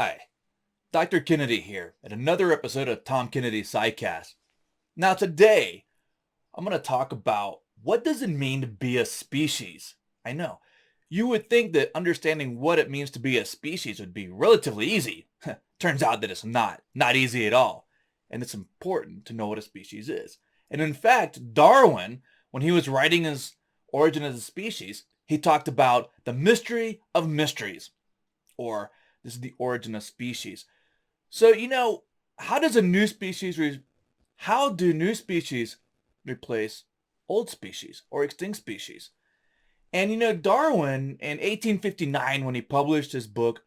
Hi, Dr. Kennedy here at another episode of Tom Kennedy's SciCast. Now today, I'm going to talk about what does it mean to be a species? I know, you would think that understanding what it means to be a species would be relatively easy. Turns out that it's not easy at all. And it's important to know what a species is. And in fact, Darwin, when he was writing his Origin of the Species, he talked about the mystery of mysteries, or this is the origin of species. So, how does a new species, how do new species replace old species or extinct species? And, Darwin in 1859, when he published his book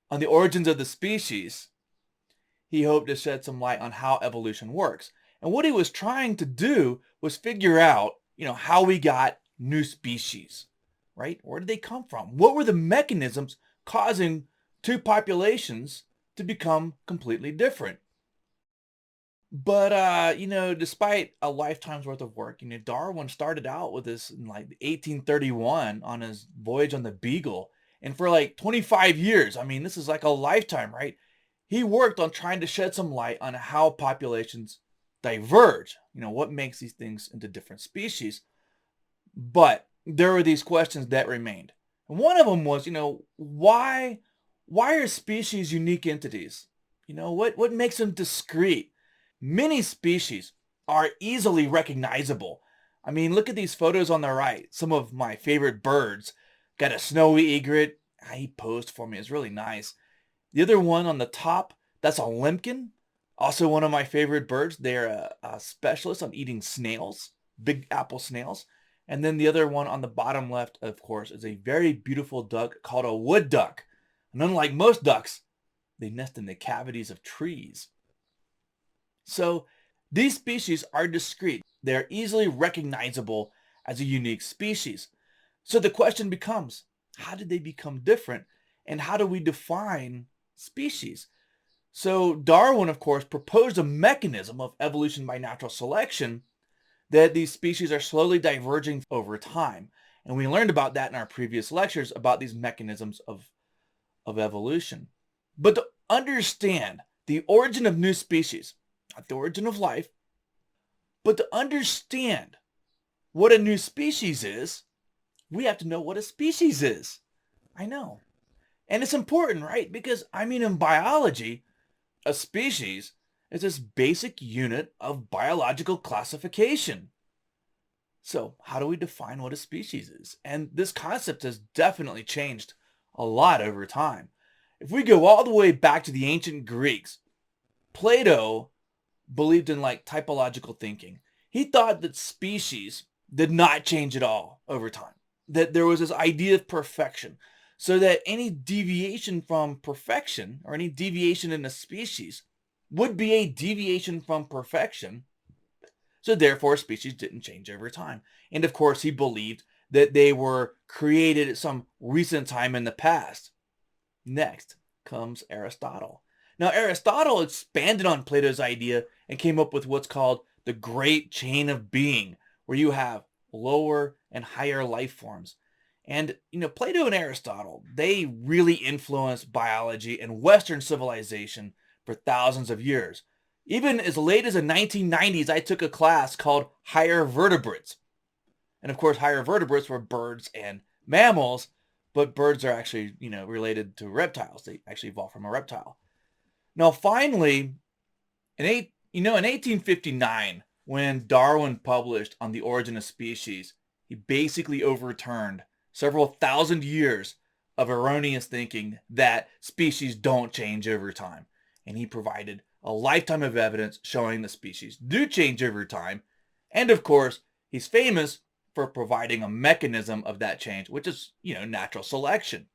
on the origins of the species, he hoped to shed some light on how evolution works. And what he was trying to do was figure out, how we got new species, right? Where did they come from? What were the mechanisms causing two populations to become completely different? But, despite a lifetime's worth of work, Darwin started out with this in like 1831 on his voyage on the Beagle. And for like 25 years, this is like a lifetime, right? He worked on trying to shed some light on how populations diverge, what makes these things into different species. But there were these questions that remained. And one of them was, why are species unique entities? What makes them discrete? Many species are easily recognizable. Look at these photos on the right. Some of my favorite birds. Got a snowy egret. He posed for me. It's really nice. The other one on the top, that's a limpkin. Also one of my favorite birds. They're a specialist on eating snails, big apple snails. And then the other one on the bottom left, of course, is a very beautiful duck called a wood duck. And unlike most ducks, they nest in the cavities of trees. So these species are discrete. They are easily recognizable as a unique species. So the question becomes, how did they become different? And how do we define species? So Darwin, of course, proposed a mechanism of evolution by natural selection that these species are slowly diverging over time. And we learned about that in our previous lectures about these mechanisms of evolution. But to understand the origin of new species, not the origin of life, but to understand what a new species is, we have to know what a species is. I know. And it's important, right? Because, in biology, a species is this basic unit of biological classification. So how do we define what a species is? And this concept has definitely changed a lot over time. If we go all the way back to the ancient Greeks, Plato believed in typological thinking. He thought that species did not change at all over time, that there was this idea of perfection, so that any deviation from perfection or any deviation in a species would be a deviation from perfection. So therefore, species didn't change over time. And of course, he believed that they were created at some recent time in the past. Next comes Aristotle. Now, Aristotle expanded on Plato's idea and came up with what's called the great chain of being, where you have lower and higher life forms. And, Plato and Aristotle, they really influenced biology and Western civilization for thousands of years. Even as late as the 1990s, I took a class called Higher Vertebrates. And of course, higher vertebrates were birds and mammals, but birds are actually, related to reptiles. They actually evolved from a reptile. Now, finally, in 1859, when Darwin published on the origin of species, he basically overturned several thousand years of erroneous thinking that species don't change over time. And he provided a lifetime of evidence showing that species do change over time. And of course, he's famous for providing a mechanism of that change, which is, natural selection.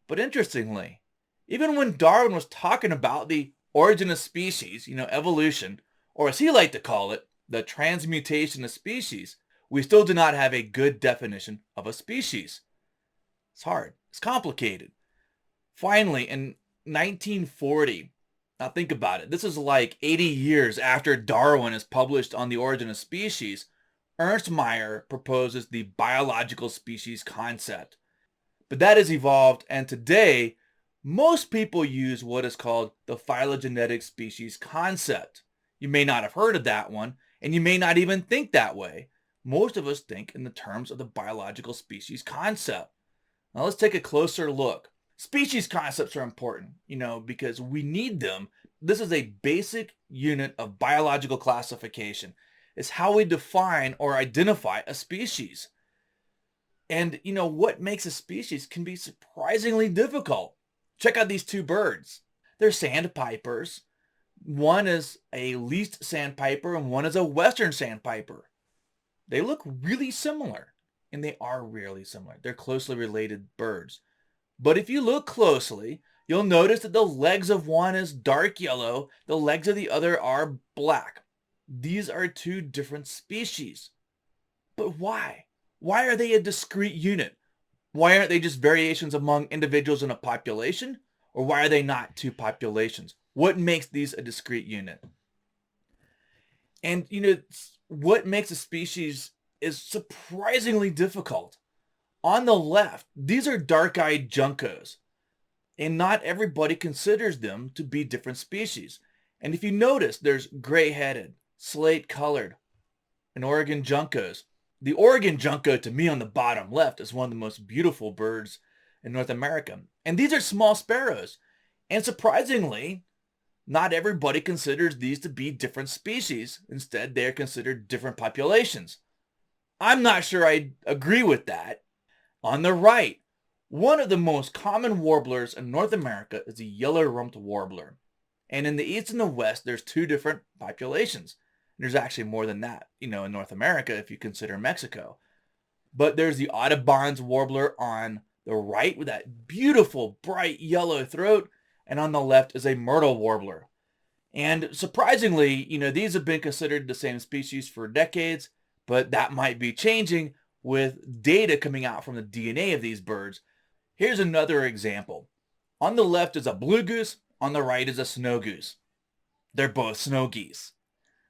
But interestingly, even when Darwin was talking about the origin of species, evolution, or as he liked to call it, the transmutation of species, we still do not have a good definition of a species. It's hard. It's complicated. Finally, in 1940, now think about it. This is like 80 years after Darwin is published on the origin of species. Ernst Mayr proposes the biological species concept. But that has evolved, and today Most people use what is called the phylogenetic species concept. You may not have heard of that one, and you may not even think that way. Most of us think in the terms of the biological species concept. Now let's take a closer look. Species concepts are important, because we need them. This is a basic unit of biological classification. It's how we define or identify a species. And what makes a species can be surprisingly difficult. Check out these two birds. They're sandpipers. One is a least sandpiper and one is a western sandpiper. They look really similar, and they are really similar. They're closely related birds. But if you look closely, you'll notice that the legs of one is dark yellow, the legs of the other are black. These are two different species. But why? Why are they a discrete unit? Why aren't they just variations among individuals in a population? Or why are they not two populations? What makes these a discrete unit? And what makes a species is surprisingly difficult. On the left, these are dark-eyed juncos, and not everybody considers them to be different species. And if you notice, there's gray-headed, slate-colored, and Oregon juncos. The Oregon junco, to me on the bottom left, is one of the most beautiful birds in North America. And these are small sparrows. And surprisingly, not everybody considers these to be different species. Instead, they are considered different populations. I'm not sure I agree with that. On the right, one of the most common warblers in North America is the yellow-rumped warbler. And in the east and the west, there's two different populations. There's actually more than that, in North America if you consider Mexico. But there's the Audubon's warbler on the right with that beautiful bright yellow throat, and on the left is a myrtle warbler. And surprisingly, these have been considered the same species for decades, but that might be changing with data coming out from the DNA of these birds. Here's another example. On the left is a blue goose, on the right is a snow goose. They're both snow geese.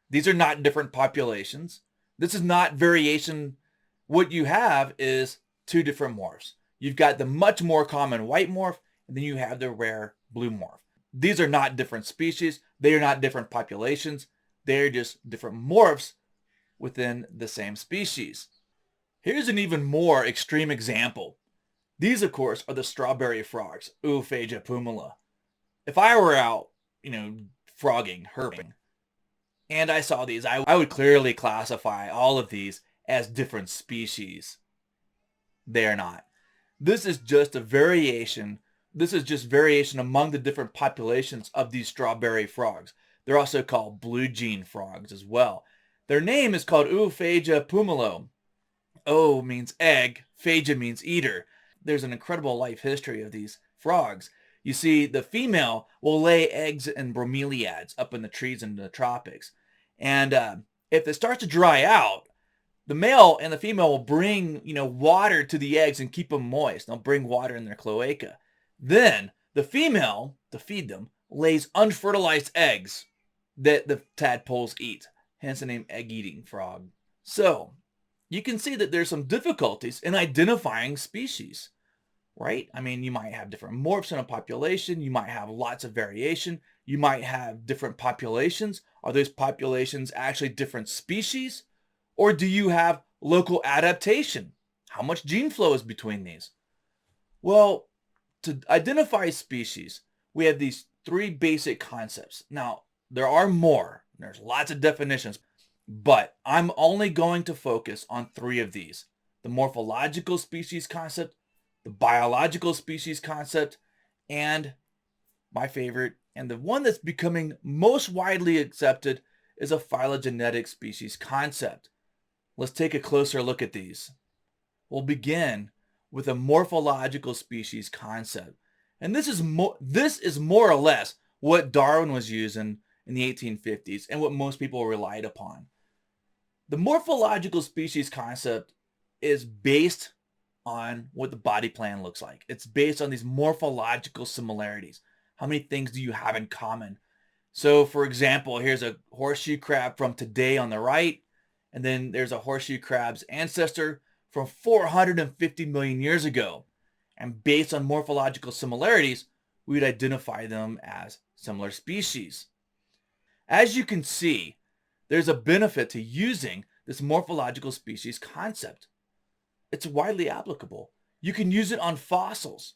These are not different populations. This is not variation. What you have is two different morphs. You've got the much more common white morph, and then you have the rare blue morph. These are not different species. They are not different populations. They're just different morphs within the same species. Here's an even more extreme example. These, of course, are the strawberry frogs, Oophagia pumila. If I were out, frogging, herping, and I saw these, I would clearly classify all of these as different species. They are not. This is just a variation. This is just variation among the different populations of these strawberry frogs. They're also called blue jean frogs as well. Their name is called Oophagia pumilo. O means egg, phagia means eater. There's an incredible life history of these frogs. You see, the female will lay eggs in bromeliads up in the trees in the tropics. And if it starts to dry out, the male and the female will bring, water to the eggs and keep them moist. They'll bring water in their cloaca. Then the female, to feed them, lays unfertilized eggs that the tadpoles eat. Hence the name egg-eating frog. So you can see that there's some difficulties in identifying species, right? I mean, you might have different morphs in a population. You might have lots of variation. You might have different populations. Are those populations actually different species? Or do you have local adaptation? How much gene flow is between these? Well, to identify species, we have these three basic concepts. Now, there are more. There's lots of definitions, but I'm only going to focus on three of these. The morphological species concept, the biological species concept, and my favorite, and the one that's becoming most widely accepted, is a phylogenetic species concept. Let's take a closer look at these. We'll begin with a morphological species concept. And this is more or less what Darwin was using in the 1850s and what most people relied upon. The morphological species concept is based on what the body plan looks like. It's based on these morphological similarities. How many things do you have in common? So, for example, here's a horseshoe crab from today on the right, and then there's a horseshoe crab's ancestor from 450 million years ago. And based on morphological similarities, we'd identify them as similar species. As you can see, there's a benefit to using this morphological species concept. It's widely applicable. You can use it on fossils,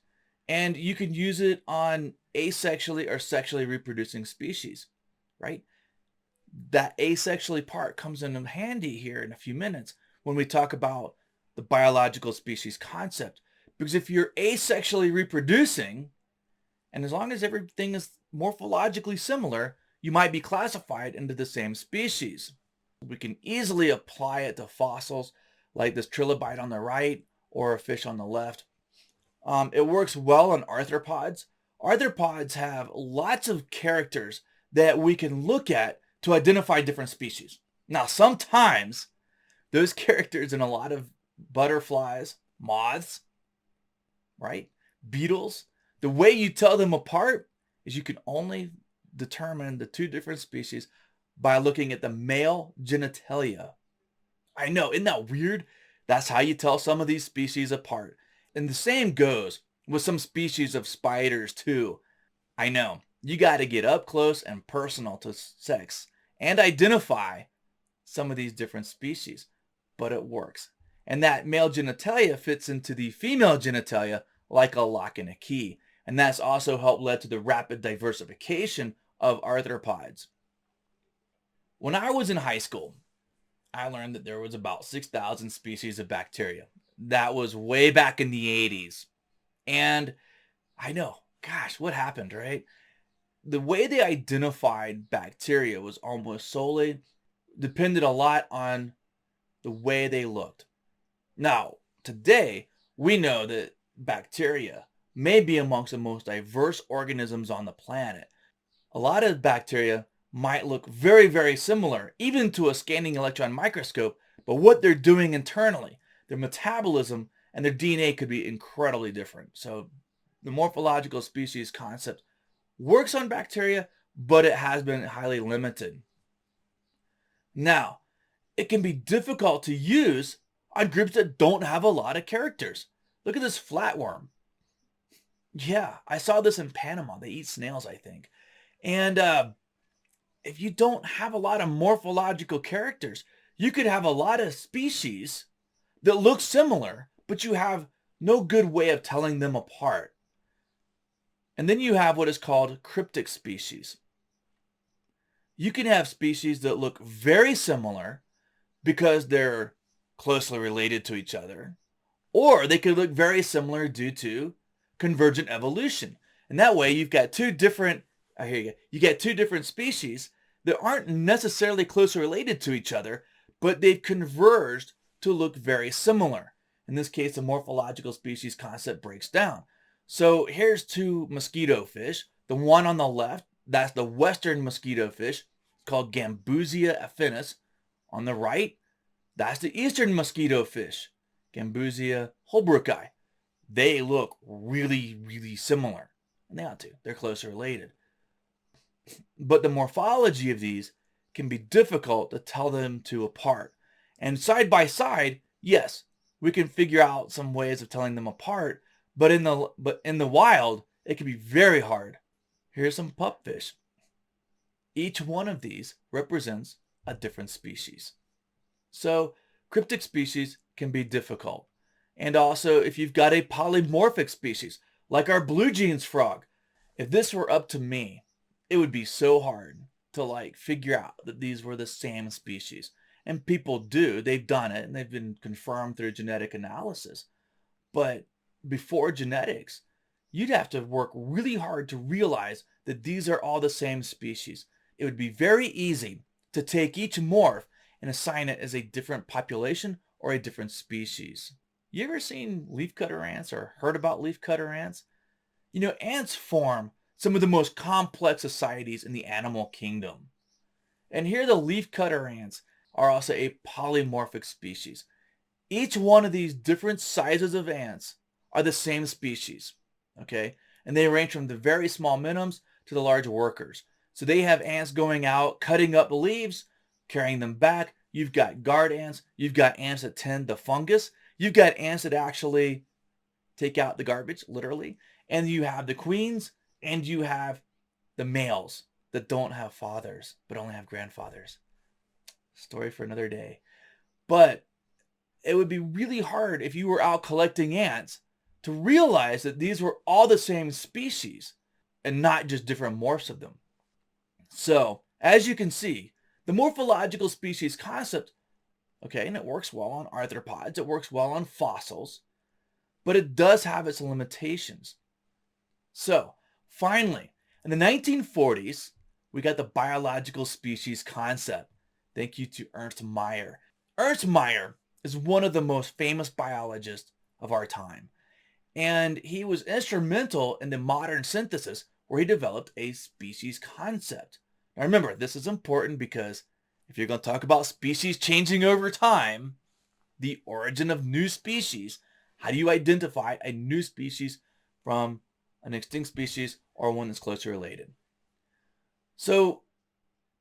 and you can use it on asexually or sexually reproducing species, right? That asexually part comes in handy here in a few minutes when we talk about the biological species concept. Because if you're asexually reproducing, and as long as everything is morphologically similar, you might be classified into the same species. We can easily apply it to fossils like this trilobite on the right or a fish on the left. It works well on arthropods. Arthropods have lots of characters that we can look at to identify different species. Now, sometimes those characters in a lot of butterflies, moths, right? Beetles, the way you tell them apart is you can only determine the two different species by looking at the male genitalia. I know, isn't that weird? That's how you tell some of these species apart. And the same goes with some species of spiders too. I know, you got to get up close and personal to sex and identify some of these different species, but it works. And that male genitalia fits into the female genitalia like a lock and a key. And that's also helped lead to the rapid diversification of arthropods. When I was in high school, I learned that there was about 6,000 species of bacteria. That was way back in the 80s. And I know, gosh, what happened, right? The way they identified bacteria was almost solely depended a lot on the way they looked. Now, today, we know that bacteria may be amongst the most diverse organisms on the planet. A lot of bacteria might look very, very similar, even to a scanning electron microscope, but what they're doing internally, their metabolism, and their DNA could be incredibly different. So the morphological species concept works on bacteria, but it has been highly limited. Now, it can be difficult to use on groups that don't have a lot of characters. Look at this flatworm. Yeah, I saw this in Panama. They eat snails, I think. And if you don't have a lot of morphological characters, you could have a lot of species that look similar, but you have no good way of telling them apart. And then you have what is called cryptic species. You can have species that look very similar because they're closely related to each other, or they could look very similar due to convergent evolution. And that way you've got two different, you get two different species that aren't necessarily closely related to each other, but they've converged to look very similar. In this case, the morphological species concept breaks down. So here's two mosquito fish. The one on the left, that's the western mosquito fish called Gambusia affinis. On the right, that's the eastern mosquito fish, Gambusia holbrooki. They look really, really similar. And they ought to. They're closely related. But the morphology of these can be difficult to tell them two apart. And side by side, yes, we can figure out some ways of telling them apart, but in the wild, it can be very hard. Here's some pupfish. Each one of these represents a different species. So cryptic species can be difficult. And also, if you've got a polymorphic species, like our blue jeans frog, if this were up to me, it would be so hard to figure out that these were the same species. And people do, they've done it, and they've been confirmed through genetic analysis. But before genetics, you'd have to work really hard to realize that these are all the same species. It would be very easy to take each morph and assign it as a different population or a different species. You ever seen leafcutter ants or heard about leafcutter ants? You know, ants form some of the most complex societies in the animal kingdom. And here the leafcutter ants are also a polymorphic species. Each one of these different sizes of ants are the same species, okay? And they range from the very small minims to the large workers. So they have ants going out, cutting up the leaves, carrying them back. You've got guard ants. You've got ants that tend the fungus. You've got ants that actually take out the garbage, literally. And you have the queens And you have the males that don't have fathers, but only have grandfathers. Story for another day. But it would be really hard if you were out collecting ants to realize that these were all the same species and not just different morphs of them. So, as you can see, the morphological species concept, okay, and it works well on arthropods, it works well on fossils, but it does have its limitations. So, finally, in the 1940s, we got the biological species concept. Thank you to Ernst Mayr. Ernst Mayr is one of the most famous biologists of our time, and he was instrumental in the modern synthesis where he developed a species concept. Now remember, this is important because if you're going to talk about species changing over time, the origin of new species, how do you identify a new species from an extinct species or one that's closely related? So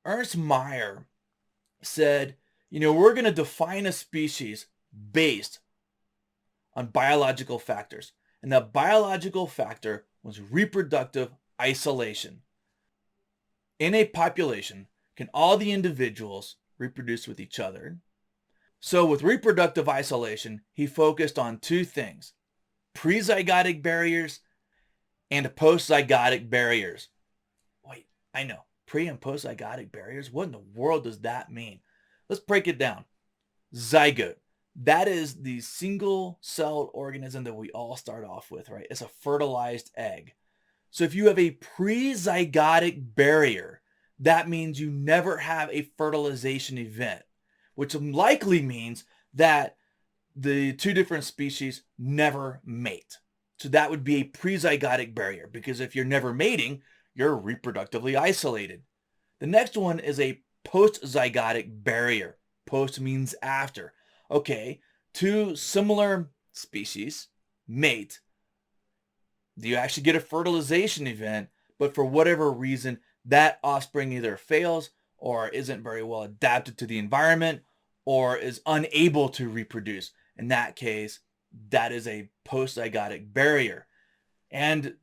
Ernst Mayr said, we're going to define a species based on biological factors. And that biological factor was reproductive isolation. In a population, can all the individuals reproduce with each other? So with reproductive isolation, he focused on two things: prezygotic barriers and postzygotic barriers. Wait, I know. Pre and postzygotic barriers? What in the world does that mean? Let's break it down. Zygote. That is the single-celled organism that we all start off with, right? It's a fertilized egg. So if you have a prezygotic barrier, that means you never have a fertilization event, which likely means that the two different species never mate. So that would be a prezygotic barrier, because if you're never mating, you're reproductively isolated. The next one is a postzygotic barrier. Post means after. Okay, two similar species mate. Do you actually get a fertilization event, but for whatever reason, that offspring either fails or isn't very well adapted to the environment or is unable to reproduce? In that case, that is a postzygotic barrier. And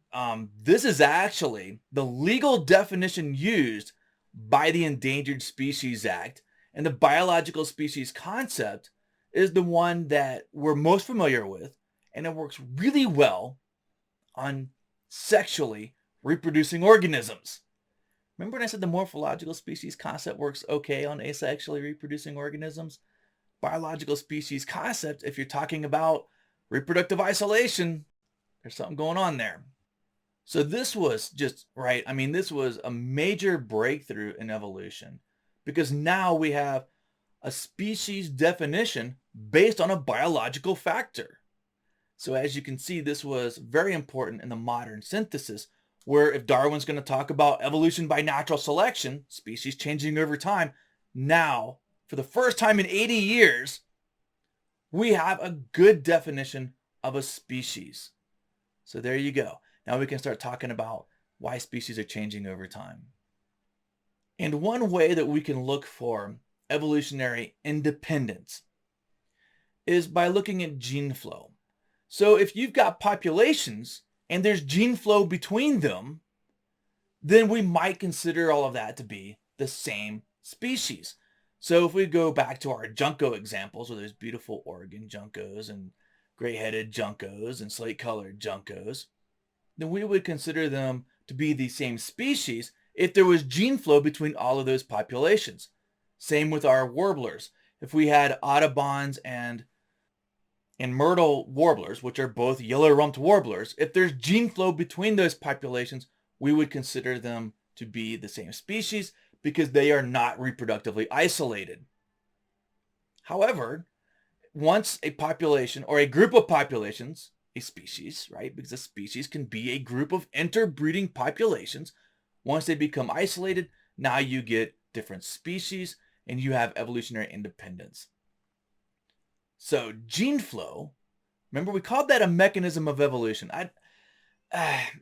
this is actually the legal definition used by the Endangered Species Act, and the biological species concept is the one that we're most familiar with, and it works really well on sexually reproducing organisms. Remember when I said the morphological species concept works okay on asexually reproducing organisms? Biological species concept, if you're talking about reproductive isolation, there's something going on there. So this was just, right, this was a major breakthrough in evolution, because now we have a species definition based on a biological factor. So as you can see, this was very important in the modern synthesis, where if Darwin's going to talk about evolution by natural selection, species changing over time, now, for the first time in 80 years, we have a good definition of a species. So there you go. Now we can start talking about why species are changing over time. And one way that we can look for evolutionary independence is by looking at gene flow. So if you've got populations and there's gene flow between them, then we might consider all of that to be the same species. So if we go back to our junco examples, where there's beautiful Oregon juncos and gray-headed juncos and slate-colored juncos, then we would consider them to be the same species if there was gene flow between all of those populations. Same with our warblers. If we had Audubons and myrtle warblers, which are both yellow-rumped warblers, if there's gene flow between those populations, we would consider them to be the same species because they are not reproductively isolated. However, once a population or a group of populations, a species, right? Because a species can be a group of interbreeding populations. Once they become isolated, now you get different species and you have evolutionary independence. So gene flow, remember we called that a mechanism of evolution.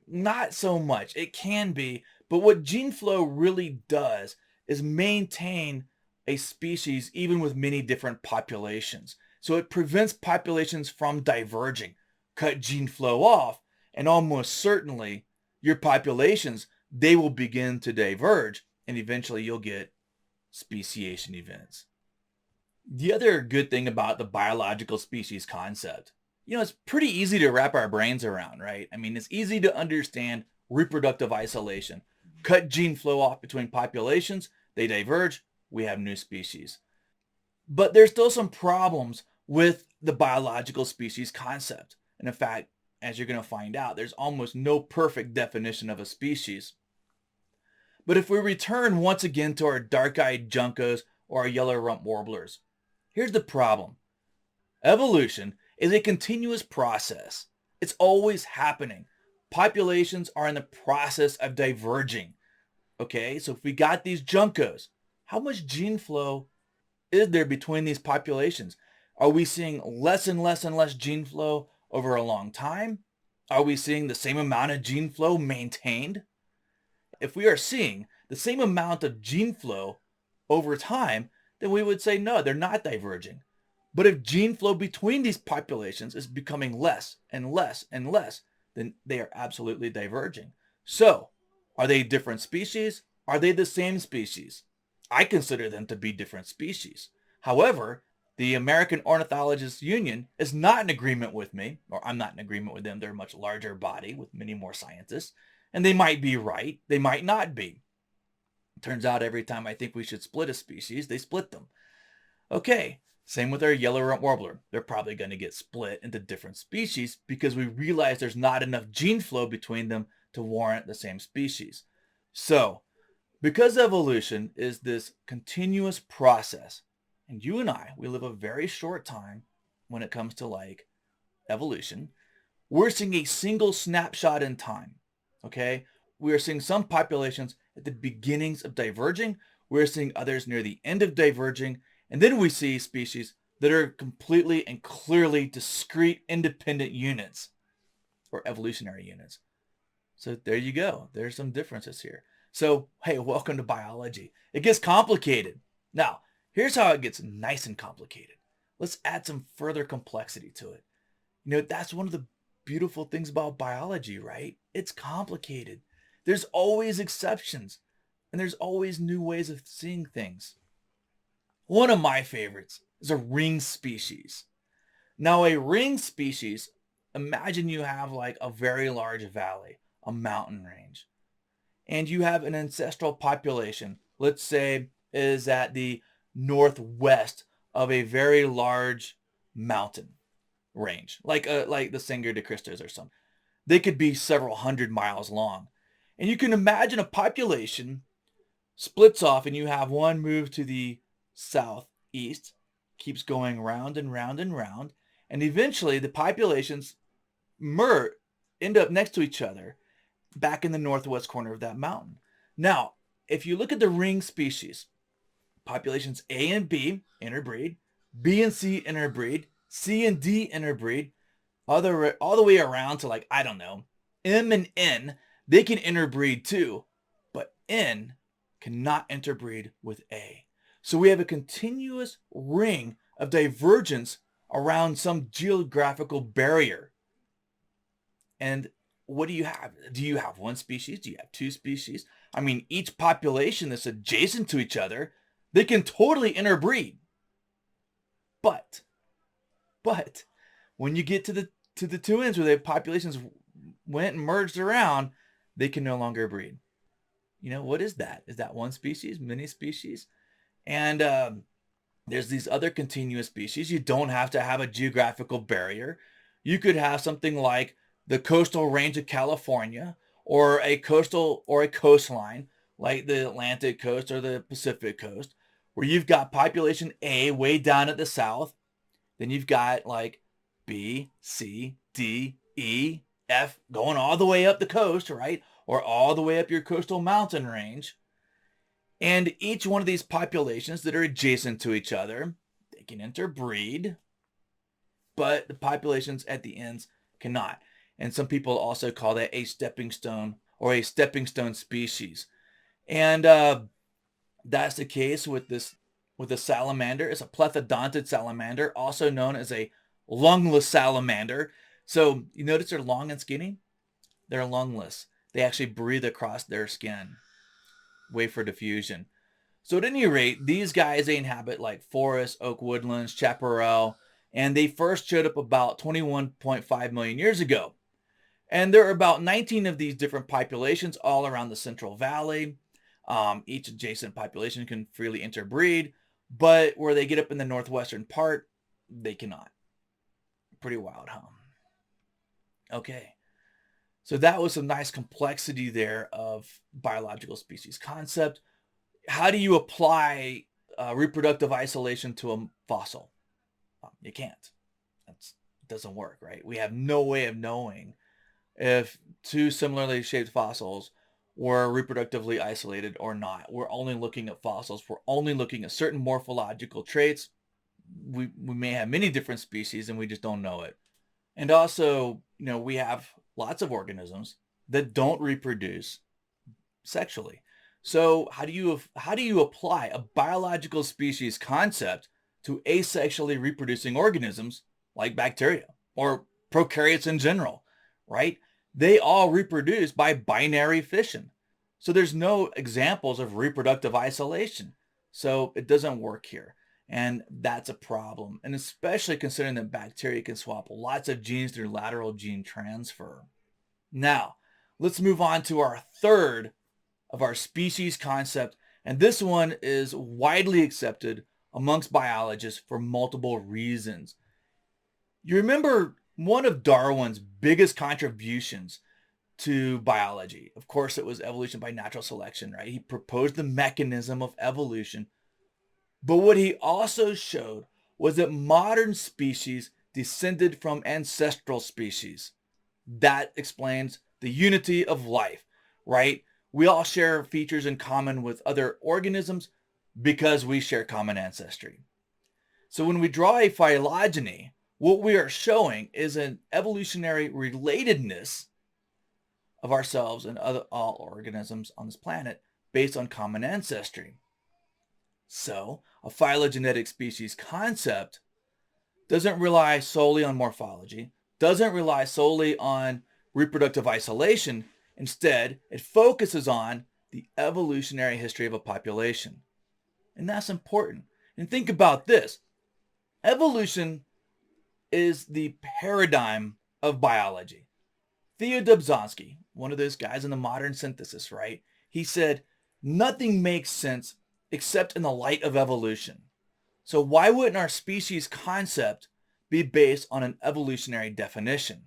Not so much. It can be, but what gene flow really does is maintain a species even with many different populations. So it prevents populations from diverging. Cut gene flow off, and almost certainly your populations, they will begin to diverge, and eventually you'll get speciation events. The other good thing about the biological species concept, it's pretty easy to wrap our brains around, right? I mean, it's easy to understand reproductive isolation. Cut gene flow off between populations, they diverge, we have new species. But there's still some problems with the biological species concept. And in fact, as you're going to find out, there's almost no perfect definition of a species. But if we return once again to our dark-eyed juncos or our yellow-rump warblers, here's the problem. Evolution is a continuous process. It's always happening. Populations are in the process of diverging. Okay, so if we got these juncos, how much gene flow is there between these populations? Are we seeing less and less and less gene flow over a long time? Are we seeing the same amount of gene flow maintained? If we are seeing the same amount of gene flow over time, then we would say no, they're not diverging. But if gene flow between these populations is becoming less and less and less, then they are absolutely diverging. So, are they different species? Are they the same species? I consider them to be different species. However, the American Ornithologists Union is not in agreement with me, or I'm not in agreement with them. They're a much larger body with many more scientists, and they might be right. They might not be. Turns out every time I think we should split a species, they split them. Okay, same with our yellow-rump warbler. They're probably going to get split into different species because we realize there's not enough gene flow between them to warrant the same species. So, because evolution is this continuous process, and you and I, we live a very short time when it comes to like evolution, we're seeing a single snapshot in time. Okay, we are seeing some populations at the beginnings of diverging. We're seeing others near the end of diverging. And then we see species that are completely and clearly discrete independent units or evolutionary units. So there you go. There's some differences here. So, hey, welcome to biology. It gets complicated. Now, here's how it gets nice and complicated. Let's add some further complexity to it. That's one of the beautiful things about biology, right? It's complicated. There's always exceptions, and there's always new ways of seeing things. One of my favorites is a ring species. Now, a ring species, imagine you have like a very large valley, a mountain range, and you have an ancestral population, let's say, is at the northwest of a very large mountain range, like the Sangre de Cristos or something. They could be several hundred miles long. And you can imagine a population splits off and you have one move to the southeast, keeps going round and round and round, and eventually the populations end up next to each other back in the northwest corner of that mountain. Now, if you look at the ring species, populations A and B interbreed, B and C interbreed, C and D interbreed, all the way around to like, I don't know, M and N, they can interbreed too, but N cannot interbreed with A. So we have a continuous ring of divergence around some geographical barrier. And what do you have? Do you have one species? Do you have two species? I mean, each population that's adjacent to each other, they can totally interbreed. But when you get to the two ends where the populations went and merged around, they can no longer breed. What is that? Is that one species, many species? And there's these other continuous species. You don't have to have a geographical barrier. You could have something like the coastal range of California, or a coastline like the Atlantic coast or the Pacific coast, where you've got population A way down at the south. Then you've got like B, C, D, E, F going all the way up the coast, right? Or all the way up your coastal mountain range. And each one of these populations that are adjacent to each other, they can interbreed, but the populations at the ends cannot. And some people also call that a stepping stone or a stepping stone species. And that's the case with the salamander. It's a plethodontid salamander, also known as a lungless salamander. So you notice they're long and skinny? They're lungless. They actually breathe across their skin, wait for diffusion. So at any rate, these guys, they inhabit like forests, oak woodlands, chaparral, and they first showed up about 21.5 million years ago. And there are about 19 of these different populations all around the Central Valley. Each adjacent population can freely interbreed, but where they get up in the northwestern part, they cannot. Pretty wild, huh? Okay. So that was some nice complexity there of biological species concept. How do you apply reproductive isolation to a fossil? You can't. That doesn't work, right? We have no way of knowing if two similarly shaped fossils were reproductively isolated or not. We're only looking at fossils. We're only looking at certain morphological traits. We may have many different species and we just don't know it. And also, we have lots of organisms that don't reproduce sexually. So how do you apply a biological species concept to asexually reproducing organisms like bacteria or prokaryotes in general, right? They all reproduce by binary fission. So there's no examples of reproductive isolation. So it doesn't work here. And that's a problem. And especially considering that bacteria can swap lots of genes through lateral gene transfer. Now, let's move on to our third of our species concept. And this one is widely accepted amongst biologists for multiple reasons. You remember one of Darwin's biggest contributions to biology. Of course, it was evolution by natural selection, right? He proposed the mechanism of evolution. But what he also showed was that modern species descended from ancestral species. That explains the unity of life, right? We all share features in common with other organisms because we share common ancestry. So when we draw a phylogeny, what we are showing is an evolutionary relatedness of ourselves and all organisms on this planet based on common ancestry. So a phylogenetic species concept doesn't rely solely on morphology, doesn't rely solely on reproductive isolation. Instead, it focuses on the evolutionary history of a population. And that's important. And think about this. Evolution is the paradigm of biology. Theo Dobzhansky, one of those guys in the modern synthesis, right? He said, nothing makes sense except in the light of evolution. So why wouldn't our species concept be based on an evolutionary definition?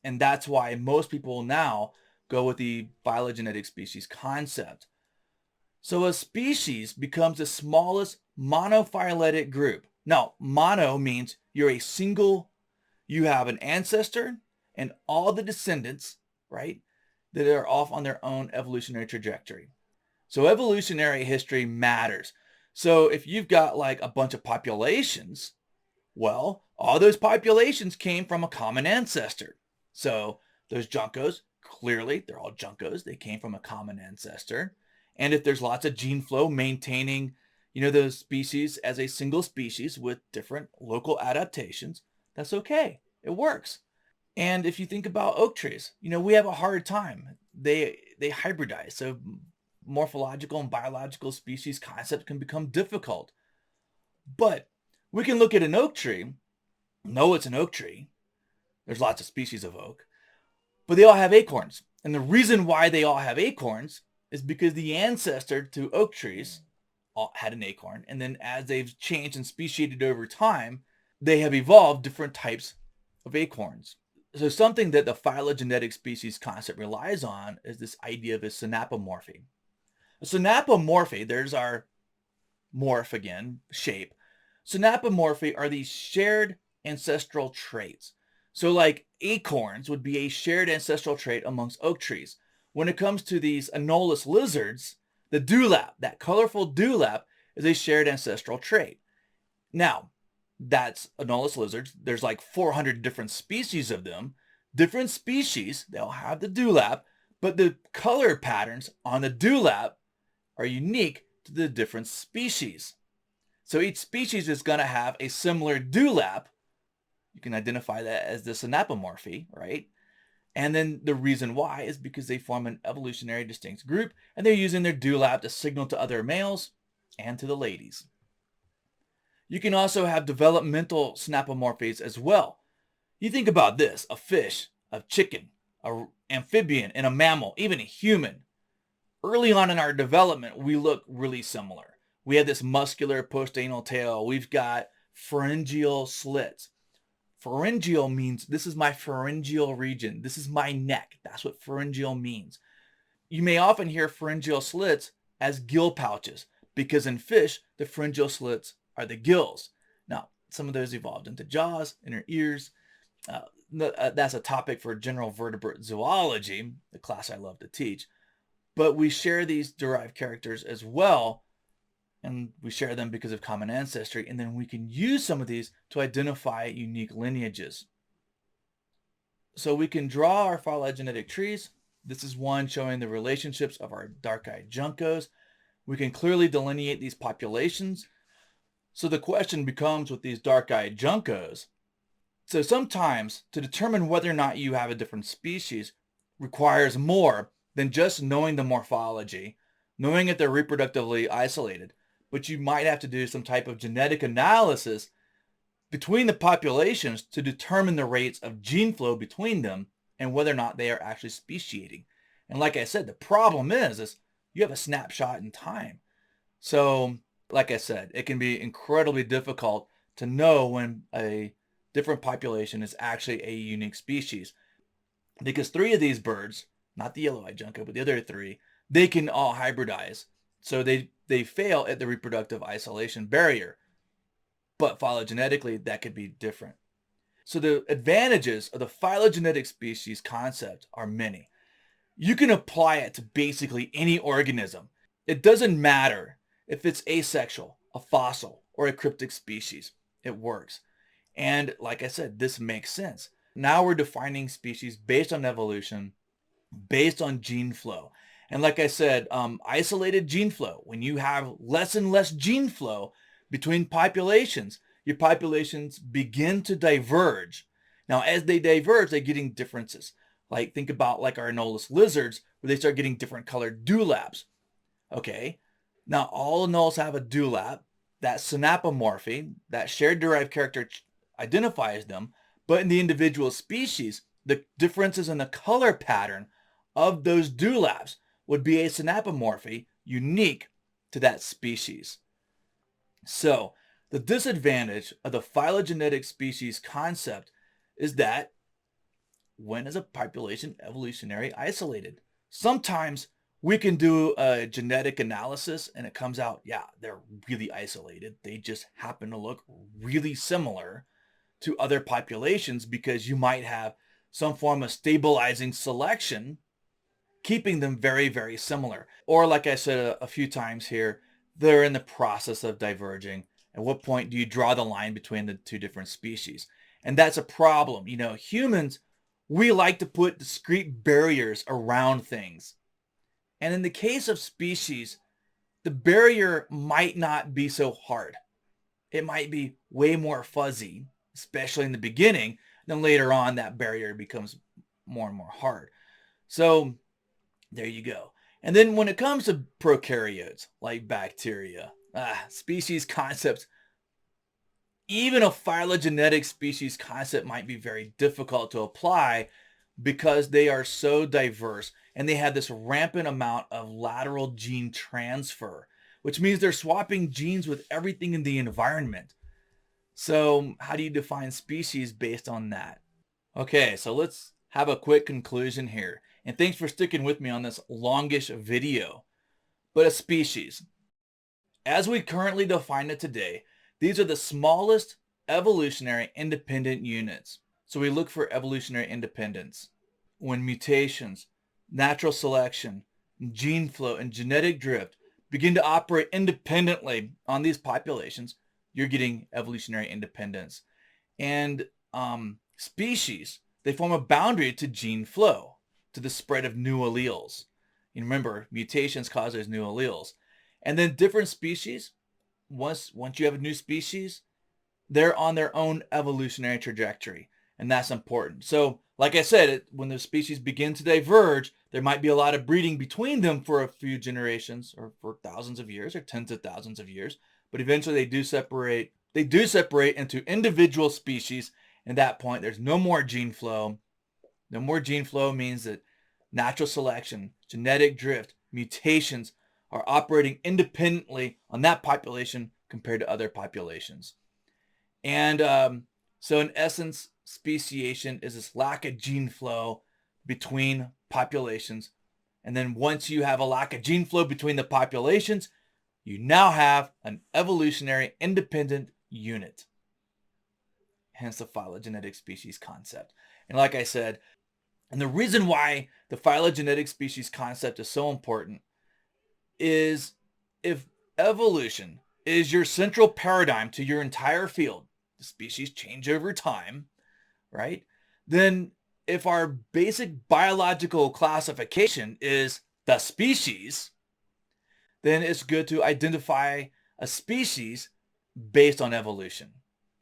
And that's why most people now go with the phylogenetic species concept. So a species becomes the smallest monophyletic group. Now, mono means you're a single, you have an ancestor and all the descendants, right, that are off on their own evolutionary trajectory. So evolutionary history matters. So if you've got like a bunch of populations, well, all those populations came from a common ancestor. So those juncos, clearly, they're all juncos. They came from a common ancestor. And if there's lots of gene flow maintaining, those species as a single species with different local adaptations, that's okay. It works. And if you think about oak trees, we have a hard time. They hybridize. So morphological and biological species concept can become difficult. But we can look at an oak tree, know it's an oak tree. There's lots of species of oak, but they all have acorns. And the reason why they all have acorns is because the ancestor to oak trees had an acorn. And then as they've changed and speciated over time, they have evolved different types of acorns. So something that the phylogenetic species concept relies on is this idea of a synapomorphy. A synapomorphy, there's our morph again, shape. Synapomorphy are these shared ancestral traits. So like acorns would be a shared ancestral trait amongst oak trees. When it comes to these anoles lizards, the dewlap, that colorful dewlap, is a shared ancestral trait. Now, that's anoles lizards. There's like 400 different species of them. Different species, they'll have the dewlap, but the color patterns on the dewlap are unique to the different species. So each species is going to have a similar dewlap. You can identify that as the synapomorphy, right? And then the reason why is because they form an evolutionary distinct group, and they're using their dewlap to signal to other males and to the ladies. You can also have developmental synapomorphies as well. You think about this: a fish, a chicken, an amphibian, and a mammal, even a human. Early on in our development, we look really similar. We have this muscular postanal tail. We've got pharyngeal slits. Pharyngeal means this is my pharyngeal region. This is my neck. That's what pharyngeal means. You may often hear pharyngeal slits as gill pouches because in fish, the pharyngeal slits are the gills. Now, some of those evolved into jaws, inner ears. That's a topic for general vertebrate zoology, the class I love to teach. But we share these derived characters as well, and we share them because of common ancestry, and then we can use some of these to identify unique lineages. So we can draw our phylogenetic trees. This is one showing the relationships of our dark-eyed juncos. We can clearly delineate these populations. So the question becomes with these dark-eyed juncos. So sometimes to determine whether or not you have a different species requires more than just knowing the morphology, knowing if they're reproductively isolated, but you might have to do some type of genetic analysis between the populations to determine the rates of gene flow between them and whether or not they are actually speciating. And like I said, the problem is you have a snapshot in time. So like I said, it can be incredibly difficult to know when a different population is actually a unique species, because 3 of these birds, not the yellow-eyed junco, but the other 3, they can all hybridize. So they fail at the reproductive isolation barrier. But phylogenetically, that could be different. So the advantages of the phylogenetic species concept are many. You can apply it to basically any organism. It doesn't matter if it's asexual, a fossil, or a cryptic species. It works. And like I said, this makes sense. Now we're defining species based on evolution, based on gene flow. And like I said, isolated gene flow, when you have less and less gene flow between populations, your populations begin to diverge. Now, as they diverge, they're getting differences. Like think about like our anoles lizards, where they start getting different colored dewlaps. Okay, now all anoles have a dewlap. That synapomorphy, that shared derived character identifies them, but in the individual species, the differences in the color pattern of those dewlaps would be a synapomorphy unique to that species. So the disadvantage of the phylogenetic species concept is that when is a population evolutionary isolated? Sometimes we can do a genetic analysis and it comes out, yeah, they're really isolated. They just happen to look really similar to other populations because you might have some form of stabilizing selection keeping them very, very similar. Or like I said a few times here, they're in the process of diverging. At what point do you draw the line between the 2 different species? And that's a problem. You know, humans, we like to put discrete barriers around things. And in the case of species, the barrier might not be so hard. It might be way more fuzzy, especially in the beginning. Then later on, that barrier becomes more and more hard. So there you go. And then when it comes to prokaryotes, like bacteria, species concepts, even a phylogenetic species concept might be very difficult to apply because they are so diverse and they have this rampant amount of lateral gene transfer, which means they're swapping genes with everything in the environment. So how do you define species based on that? Okay, so let's have a quick conclusion here. And thanks for sticking with me on this longish video. But a species, as we currently define it today, these are the smallest evolutionary independent units. So we look for evolutionary independence. When mutations, natural selection, gene flow, and genetic drift begin to operate independently on these populations, you're getting evolutionary independence. And species, they form a boundary to gene flow, to the spread of new alleles. And remember, mutations cause those new alleles. And then different species, once you have a new species, they're on their own evolutionary trajectory. And that's important. So Like I said, when the species begin to diverge, there might be a lot of breeding between them for a few generations or for thousands of years or tens of thousands of years. But eventually they do separate. They do separate into individual species. And at that point, there's no more gene flow. No more gene flow means that natural selection, genetic drift, mutations are operating independently on that population compared to other populations. And so in essence, speciation is this lack of gene flow between populations. And then once you have a lack of gene flow between the populations, you now have an evolutionary independent unit. Hence the phylogenetic species concept. And like I said, and the reason why the phylogenetic species concept is so important is if evolution is your central paradigm to your entire field, the species change over time, right? Then if our basic biological classification is the species, then it's good to identify a species based on evolution.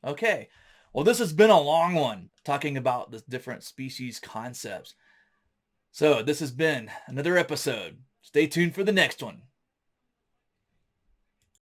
Okay, well, this has been a long one talking about the different species concepts. So this has been another episode. Stay tuned for the next one.